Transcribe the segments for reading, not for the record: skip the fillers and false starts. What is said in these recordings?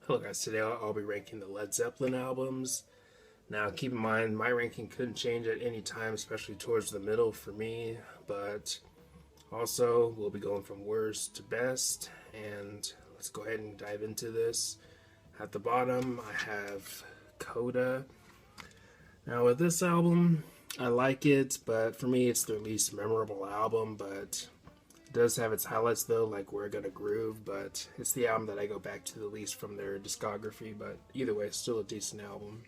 Hello guys, today I'll be ranking the Led Zeppelin albums. Now keep in mind my ranking couldn't change at any time, especially towards the middle for me, but also we'll be going from worst to best, and let's go ahead and dive into this. At the bottom I have Coda. Now with this album, I like it, but for me it's their least memorable album, but it does have its highlights though, like We're Gonna Groove, but it's the album that I go back to the least from their discography, but either way, it's still a decent album.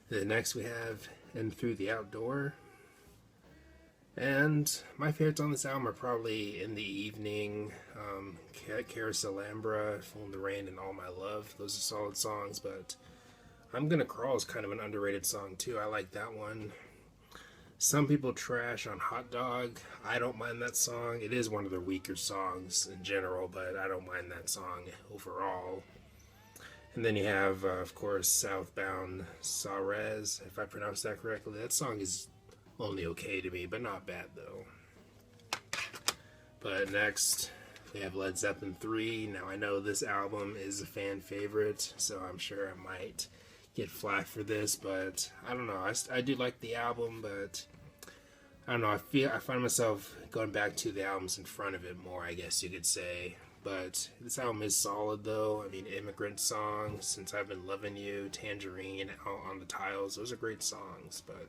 Then next we have And Through the Outdoor. And my favorites on this album are probably In the Evening, Carousel Alhambra, Full in the Rain, and All My Love. Those are solid songs, but I'm Gonna Crawl is kind of an underrated song too. I like that one. Some people trash on Hot Dog. I don't mind that song. It is one of their weaker songs in general, but I don't mind that song overall. And then you have, of course, Southbound Sares, if I pronounced that correctly. That song is only okay to me, but not bad though. But next, we have Led Zeppelin III. Now I know this album is a fan favorite, so I'm sure I might get flack for this, but I don't know. I do like the album, but I don't know. I find myself going back to the albums in front of it more, I guess you could say. But this album is solid, though. I mean, Immigrant Song, Since I've Been Loving You, Tangerine, On the Tiles. Those are great songs, but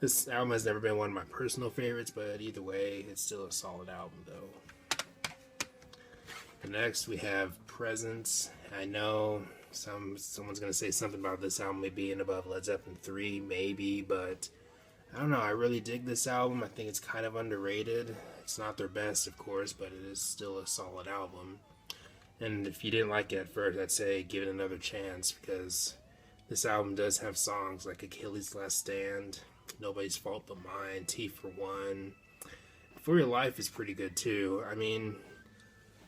this album has never been one of my personal favorites, but either way, it's still a solid album, though. And next, we have Presents. I know someone's going to say something about this album maybe being above Led Zeppelin III, maybe, but I don't know. I really dig this album. I think it's kind of underrated. It's not their best, of course, but it is still a solid album. And if you didn't like it at first, I'd say give it another chance, because this album does have songs like Achilles' Last Stand, Nobody's Fault But Mine, T for One. For Your Life is pretty good too. I mean,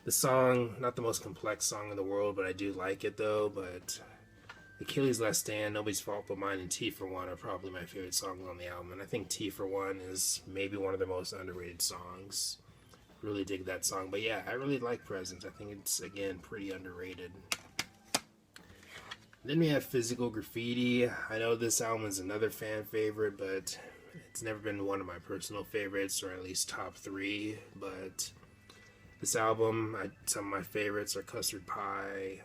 the song, not the most complex song in the world, but I do like it though. But Achilles' Last Stand, Nobody's Fault But Mine, and T for One are probably my favorite songs on the album. And I think T for One is maybe one of the most underrated songs. Really dig that song. But yeah, I really like Presents. I think it's, again, pretty underrated. Then we have Physical Graffiti. I know this album is another fan favorite, but it's never been one of my personal favorites, or at least top three. But this album, some of my favorites are Custard Pie,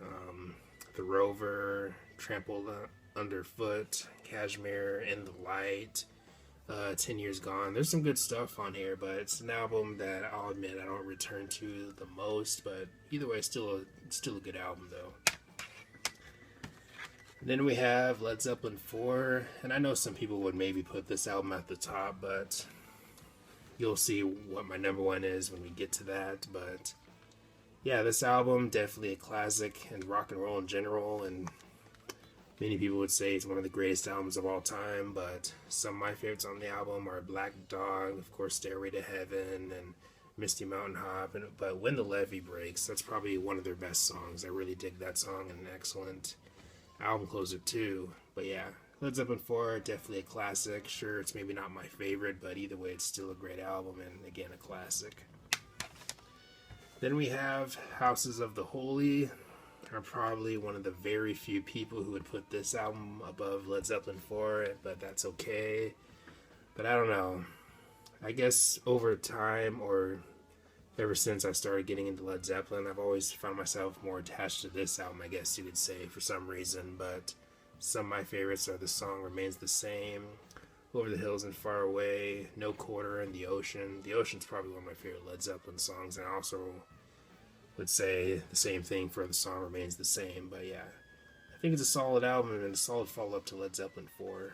The Rover, Trampled Underfoot, Cashmere, In the Light, 10 Years Gone. There's some good stuff on here, but it's an album that I'll admit I don't return to the most, but either way, it's still a good album though. Then we have Led Zeppelin IV, and I know some people would maybe put this album at the top, but you'll see what my number one is when we get to that. But yeah, this album, definitely a classic in rock and roll in general, and many people would say it's one of the greatest albums of all time, but some of my favorites on the album are Black Dog, of course, Stairway to Heaven, and Misty Mountain Hop, but When the Levee Breaks, that's probably one of their best songs. I really dig that song, and an excellent album closer too. But yeah, Led Zeppelin IV, definitely a classic. Sure, it's maybe not my favorite, but either way, it's still a great album, and again, a classic. Then we have Houses of the Holy. I'm probably one of the very few people who would put this album above Led Zeppelin IV, but that's okay. But I don't know. I guess over time, or ever since I started getting into Led Zeppelin, I've always found myself more attached to this album, I guess you could say, for some reason. But some of my favorites are The Song Remains the Same, Over the Hills and Far Away, No Quarter, and The Ocean. The Ocean's probably one of my favorite Led Zeppelin songs, and I also would say the same thing for The Song Remains the Same. But yeah, I think it's a solid album and a solid follow-up to Led Zeppelin IV.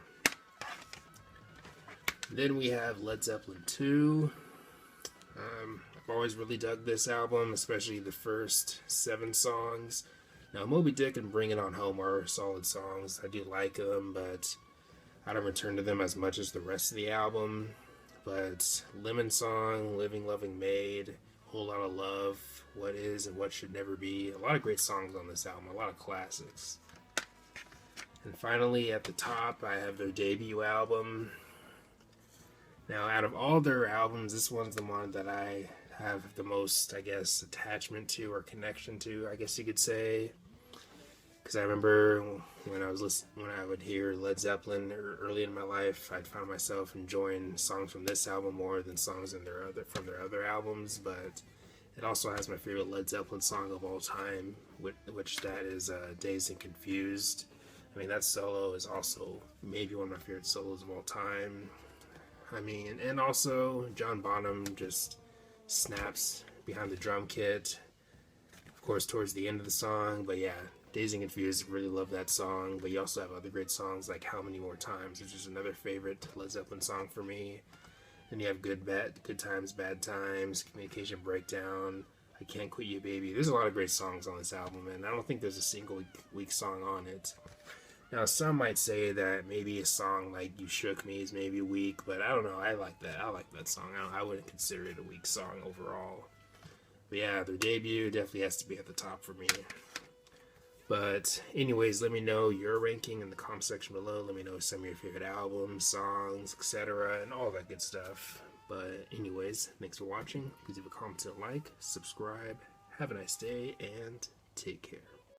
Then we have Led Zeppelin II. I've always really dug this album, especially the first 7 songs. Now, Moby Dick and Bring It On Home are solid songs. I do like them, but I don't return to them as much as the rest of the album. But Lemon Song, Living Loving Maid, Whole Lot of Love, What Is and What Should Never Be. A lot of great songs on this album, a lot of classics. And finally, at the top, I have their debut album. Now, out of all their albums, this one's the one that I have the most, I guess, attachment to or connection to, I guess you could say. Because I remember when I would hear Led Zeppelin early in my life, I'd find myself enjoying songs from this album more than songs from their other albums. But it also has my favorite Led Zeppelin song of all time, which that is "Dazed and Confused." I mean, that solo is also maybe one of my favorite solos of all time. I mean, and also John Bonham just snaps behind the drum kit, of course, towards the end of the song. But yeah, Dazed and Confused, really love that song. But you also have other great songs like How Many More Times, which is another favorite Led Zeppelin song for me. Then you have Good Times, Bad Times, Communication Breakdown, I Can't Quit You Baby. There's a lot of great songs on this album, and I don't think there's a single weak song on it. Now, some might say that maybe a song like You Shook Me is maybe weak, but I don't know. I like that. I like that song. I wouldn't consider it a weak song overall. But yeah, their debut definitely has to be at the top for me. But anyways, let me know your ranking in the comment section below. Let me know some of your favorite albums, songs, etc., and all that good stuff. But anyways, thanks for watching. Please leave a comment and like, subscribe. Have a nice day, and take care.